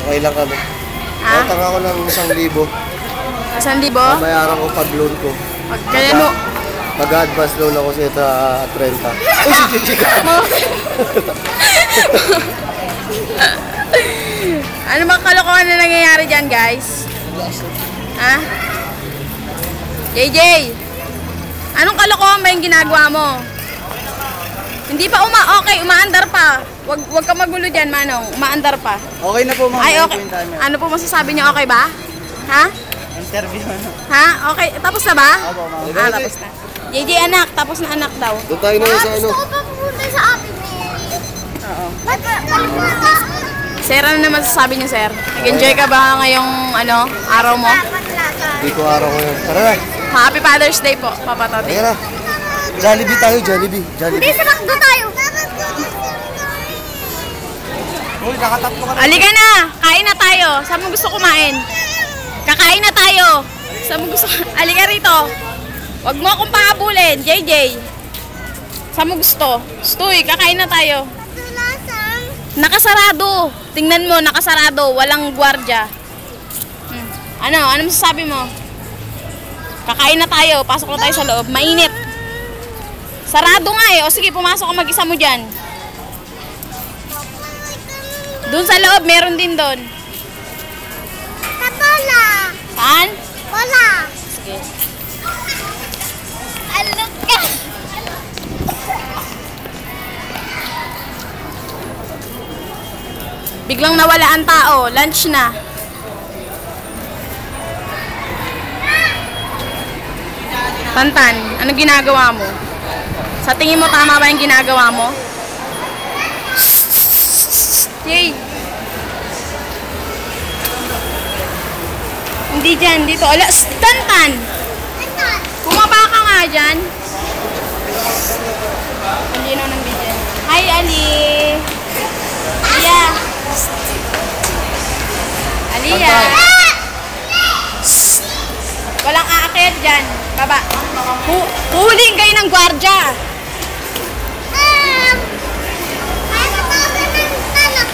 Okay lang kami. Ha? Utang ako ng 1,000. 1,000? Mabayaran ko pag loan ko. Kaya no. Mag-advance loan ako sa 30. Uy, si Chichika! Ano bang kalokohan na nangyayari dyan, guys? Ha? JJ! Anong kalokohan ba yung ginagawa mo? Hindi pa okay, umaandar pa. Wag ka magulo dyan, Manong. Umaandar pa. Okay na po, ma'am. Ay, okay. Ano po masasabi niyo, okay ba? Ha? Interview na. Ha? Okay. Tapos na ba? Opo, ma'am. Ah, tapos na. JJ, anak. Tapos na anak daw. Doon tayo na sa ano. Gusto ko pa pumunta sa akin Oo. eh. Sir, ano naman masasabi niyo, sir? Nag-enjoy ka ba ngayong araw mo? Hindi ko araw ko yun. Tara na. Happy Father's Day po, Papa Toti. Tara na. Jollibee tayo, Jollibee. Hindi, sa McDo tayo. Uy, nakatatlo ka na. Halika na! Kain na tayo. Saan mo gusto kumain? Kakain na tayo. Saan mo gusto? Halika rito. Huwag mo akong pahabulin, JJ. Saan mo gusto? Stoy, kakain na tayo. Nakasarado. Tingnan mo, nakasarado. Walang gwardya. Ano masasabi mo? Kakain na tayo. Pasok na tayo sa loob. Mainit. Sarado nga eh. O sige, pumasok ka mag-isa mo dyan. Doon sa loob, meron din doon. Wala. Saan? Wala. Sige. Alok ka. Biglang nawala ang tao. Lunch na. Tantan, ano ginagawa mo? Sa tingin mo tama ba yung ginagawa mo? Yay! Hindi dyan, dito. Alas, Tantan! Bumaba ka nga dyan. Hindi na ng video. Hi, Ali! Alia! Alia! Walang aakyat dyan. Baba. Huling kayo ng gwardya. Ano ba ng tanak?